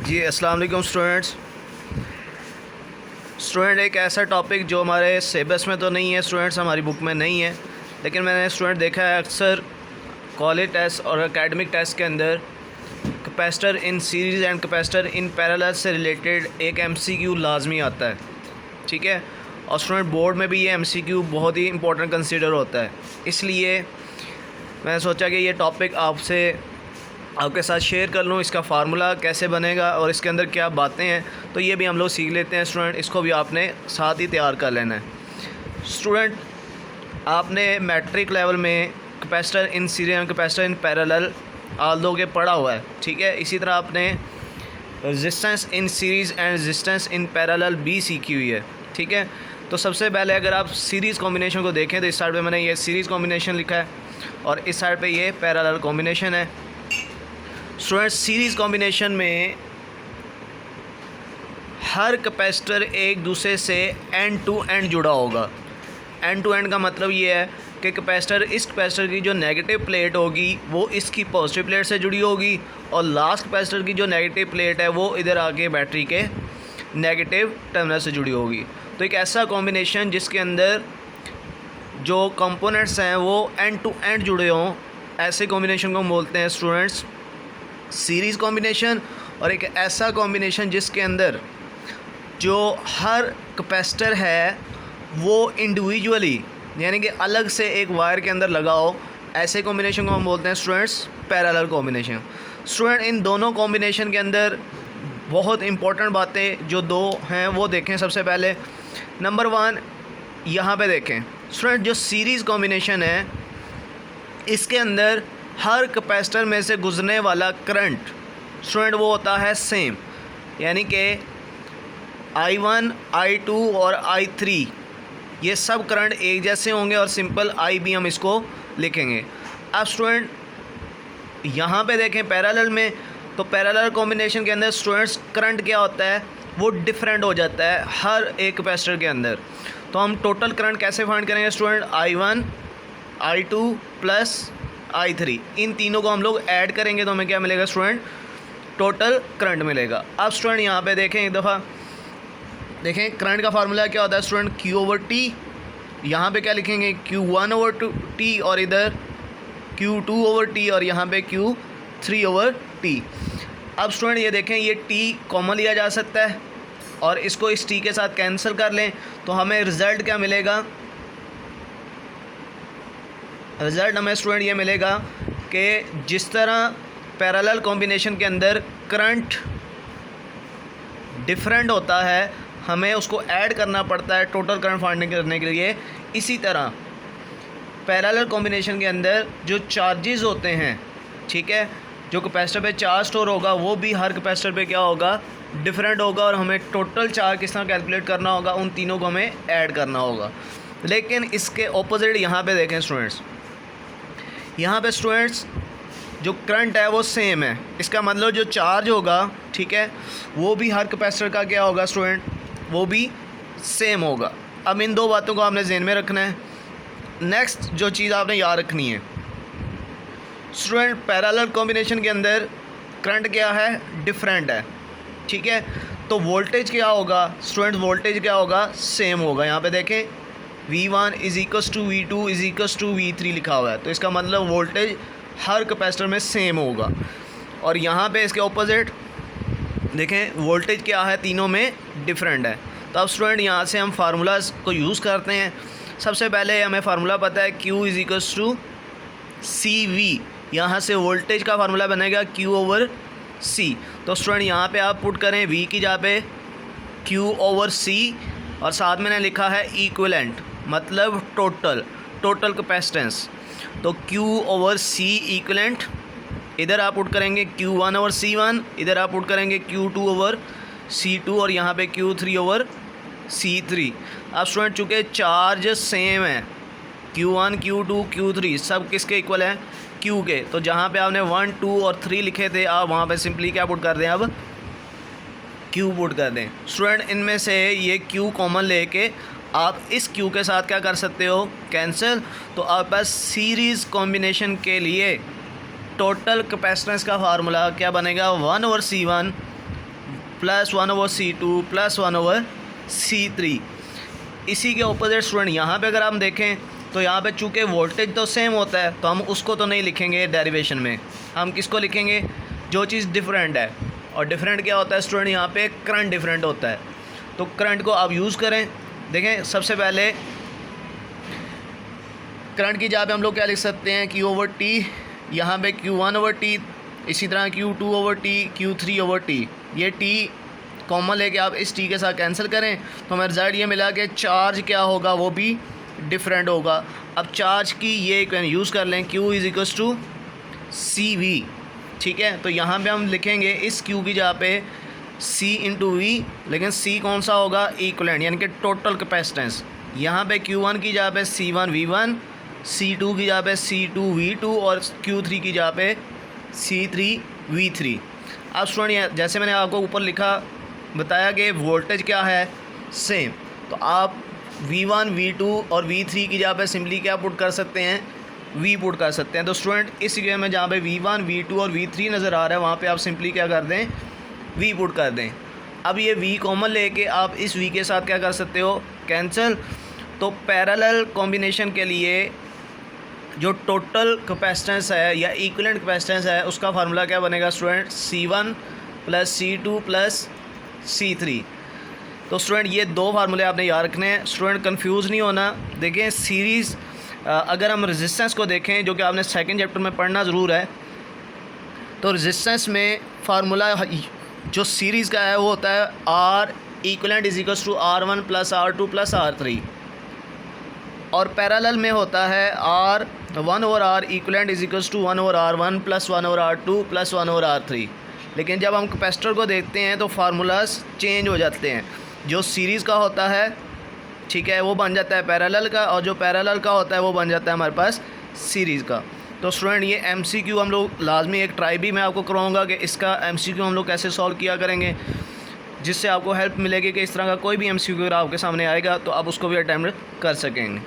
जी अस्सलाम वालेकुम स्टूडेंट, एक ऐसा टॉपिक जो हमारे सिलेबस में तो नहीं है स्टूडेंट्स, हमारी बुक में नहीं है, लेकिन मैंने स्टूडेंट देखा है अक्सर कॉलेज टेस्ट और एकेडमिक टेस्ट के अंदर capacitor in series and capacitor in parallel से रिलेटेड एक एमसीक्यू लाजमी आता है। ठीक है, और स्टूडेंट बोर्ड में भी ये एमसीक्यू बहुत ही इंपॉर्टेंट कंसीडर होता है। इसलिए मैंने सोचा कि ये टॉपिक आपके साथ शेयर कर लूँ, इसका फार्मूला कैसे बनेगा और इसके अंदर क्या बातें हैं, तो ये भी हम लोग सीख लेते हैं स्टूडेंट। इसको भी आपने साथ ही तैयार कर लेना है स्टूडेंट। आपने मैट्रिक लेवल में capacitor in series and capacitor in parallel आल दो के पढ़ा हुआ है। ठीक है, इसी तरह आपने resistance in series and resistance in parallel भी सीखी हुई है। ठीक है, तो सबसे पहले अगर आप सीरीज़ कॉम्बिनेशन को देखें तो इस साइड पे मैंने ये सीरीज़ कॉम्बिनेशन लिखा है और इस साइड पे ये पैरेलल कॉम्बिनेशन है। स्टूडेंट्स, सीरीज़ कॉम्बिनेशन में हर कैपेसिटर एक दूसरे से एंड टू एंड जुड़ा होगा। एंड टू एंड का मतलब ये है कि कैपेसिटर इस कैपेसिटर की जो नेगेटिव प्लेट होगी वो इसकी पॉजिटिव प्लेट से जुड़ी होगी और लास्ट कैपेसिटर की जो नेगेटिव प्लेट है वो इधर आके बैटरी के नेगेटिव टर्मिनल से जुड़ी होगी। तो एक ऐसा कॉम्बिनेशन जिसके अंदर जो कंपोनेंट्स हैं वो एंड टू एंड जुड़े हों, ऐसे कॉम्बिनेशन को हम बोलते हैं स्टूडेंट्स सीरीज़ कॉम्बिनेशन। और एक ऐसा कॉम्बिनेशन जिसके अंदर जो हर कैपेसिटर है वो इंडिविजुअली यानी कि अलग से एक वायर के अंदर लगा हो, ऐसे कॉम्बिनेशन को हम बोलते हैं स्टूडेंट्स पैरेलल कॉम्बिनेशन। स्टूडेंट, इन दोनों कॉम्बिनेशन के अंदर बहुत इंपॉर्टेंट बातें जो दो हैं वो देखें। सबसे पहले नंबर 1 यहाँ पे देखें स्टूडेंट, जो सीरीज़ कॉम्बिनेशन है इसके अंदर हर कैपेसिटर में से गुजरने वाला करंट स्टूडेंट वो होता है सेम, यानी कि I1, I2 और I3 ये सब करंट एक जैसे होंगे और सिंपल I भी हम इसको लिखेंगे। अब स्टूडेंट यहाँ पे देखें पैरेलल में, तो पैरेलल कॉम्बिनेशन के अंदर स्टूडेंट्स करंट क्या होता है वो डिफरेंट हो जाता है हर एक कैपेसिटर के अंदर। तो हम टोटल करंट कैसे फाइंड करेंगे student, I1, I2 plus I3, इन तीनों को हम लोग ऐड करेंगे तो हमें क्या मिलेगा स्टूडेंट, टोटल करंट मिलेगा। अब स्टूडेंट यहाँ पे देखें एक दफ़ा, देखें करंट का फार्मूला क्या होता है स्टूडेंट, Q/T। यहाँ पे क्या लिखेंगे, Q1/T और इधर Q2/T और यहाँ पे Q3/T। अब स्टूडेंट ये देखें, ये T कॉमन लिया जा सकता है और इसको इस T के साथ कैंसिल कर लें तो हमें रिज़ल्ट क्या मिलेगा, रिज़ल्ट हमें स्टूडेंट ये मिलेगा कि जिस तरह पैरेलल कॉम्बिनेशन के अंदर करंट डिफरेंट होता है हमें उसको ऐड करना पड़ता है टोटल करंट फाइंड करने के लिए, इसी तरह पैरेलल कॉम्बिनेशन के अंदर जो चार्जेस होते हैं, ठीक है, जो कैपेसिटर पे चार्ज स्टोर होगा वो भी हर कैपेसिटर पे क्या होगा, डिफरेंट होगा और हमें टोटल चार्ज किस तरह कैलकुलेट करना होगा, उन तीनों को हमें ऐड करना होगा। लेकिन इसके ऑपोजिट यहाँ पे देखें स्टूडेंट्स, यहाँ पे स्टूडेंट्स जो करंट है वो सेम है, इसका मतलब जो चार्ज होगा, ठीक है, वो भी हर कैपेसिटर का क्या होगा स्टूडेंट, वो भी सेम होगा। अब इन दो बातों को आपने ज़हन में रखना है। नेक्स्ट जो चीज़ आपने याद रखनी है स्टूडेंट, पैरेलल कॉम्बिनेशन के अंदर करंट क्या है, डिफरेंट है, ठीक है, तो वोल्टेज क्या होगा स्टूडेंट, वोल्टेज क्या होगा, सेम होगा। यहाँ पे देखें V1 = V2 = V3 लिखा हुआ है, तो इसका मतलब वोल्टेज हर कैपेसिटर में सेम होगा। और यहाँ पे इसके ऑपोजिट देखें वोल्टेज क्या है, तीनों में डिफरेंट है। तो अब स्टूडेंट यहाँ से हम फार्मूलाज को यूज़ करते हैं। सबसे पहले हमें फार्मूला पता है Q = CV, यहाँ से वोल्टेज का फार्मूला बनेगा Q/C। तो स्टूडेंट यहाँ पे आप पुट करें V की जगह पे Q/C और साथ में लिखा है इक्विवेलेंट, मतलब टोटल कैपेसिटेंस। तो Q/C इक्विवेलेंट, इधर आप पुट करेंगे Q1/C1, इधर आप पुट करेंगे Q2/C2 और यहाँ पे Q3/C3। अब स्टूडेंट चूँकि चार्ज सेम है, Q1, Q2, Q3 सब किसके इक्वल है, Q के, तो जहाँ पे आपने 1, 2 और 3 लिखे थे आप वहाँ पे सिंपली क्या पुट कर दें, अब Q पुट कर दें। स्टूडेंट इनमें से ये Q कॉमन लेके आप इस Q के साथ क्या कर सकते हो, कैंसिल। तो आप पास सीरीज़ कॉम्बिनेशन के लिए टोटल कैपेसिटेंस का फार्मूला क्या बनेगा, 1/C1 plus 1/C2 plus 1/C3। इसी के ऑपोजिट स्टूडेंट यहाँ पे अगर हम देखें तो यहाँ पे चूँकि वोल्टेज तो सेम होता है तो हम उसको तो नहीं लिखेंगे डेरिवेशन में, हम किसको लिखेंगे, जो चीज़ डिफरेंट है। और डिफरेंट क्या होता है स्टूडेंट, यहाँ पे करंट डिफरेंट होता है। तो करंट को आप यूज़ करें। देखें सबसे पहले करंट की जगह पे हम लोग क्या लिख सकते हैं, Q/T, यहाँ पे Q1/T, इसी तरह Q2/T, Q3/T। ये T कॉमन लेके आप इस T के साथ कैंसिल करें तो हमें रिजल्ट ये मिला कि चार्ज क्या होगा वो भी डिफरेंट होगा। अब चार्ज की ये इक्वेशन यूज़ कर लें, Q = CV, ठीक है। तो यहाँ पे हम लिखेंगे इस Q की जगह पे C × V, लेकिन C कौन सा होगा, इक्विवेलेंट यानी कि टोटल कैपेसिटेंस। यहाँ पे Q1 की जगह पे C1V1, C2 की जगह पे C2V2 और Q3 की जगह पे C3V3। अब स्टूडेंट जैसे मैंने आपको ऊपर लिखा बताया कि वोल्टेज क्या है, सेम, तो आप V1 V2 और V3 की जगह पे सिंपली क्या पुट कर सकते हैं, V पुट कर सकते हैं। तो स्टूडेंट इस जगह में जहाँ पे V1 V2 और V3 नज़र आ रहा है वहाँ पे आप सिंपली क्या कर दें, V पुट कर दें। अब ये V कॉमन लेके आप इस V के साथ क्या कर सकते हो, कैंसिल। तो पैरेलल कॉम्बिनेशन के लिए जो टोटल कैपेसिटेंस है या इक्विवेलेंट कैपेसिटेंस है उसका फार्मूला क्या बनेगा स्टूडेंट, C1 + C2 + C3। तो स्टूडेंट ये दो फार्मूले आपने याद रखने हैं। स्टूडेंट कंफ्यूज नहीं होना। देखें सीरीज़ अगर हम रेजिस्टेंस को देखें जो कि आपने सेकंड चैप्टर में पढ़ना ज़रूर है, तो रेजिस्टेंस में फार्मूला जो सीरीज़ का है वो होता है R equivalent = R1 + R2 + R3, और पैरेलल में होता है R1/R equivalent = 1/R1 + 1/R2 + 1/R3। लेकिन जब हम कैपेसिटर को देखते हैं तो फार्मूलाज चेंज हो जाते हैं। जो सीरीज़ का होता है, ठीक है, वो बन जाता है पैरेलल का, और जो पैरेलल का होता है वो बन जाता है हमारे पास सीरीज़ का। तो स्टूडेंट ये MCQ हम लोग लाजमी एक ट्राई भी मैं आपको कराऊंगा कि इसका MCQ हम लोग कैसे सॉल्व किया करेंगे, जिससे आपको हेल्प मिलेगी कि इस तरह का कोई भी MCQ अगर आपके सामने आएगा तो आप उसको भी अटैम्प्ट कर सकेंगे।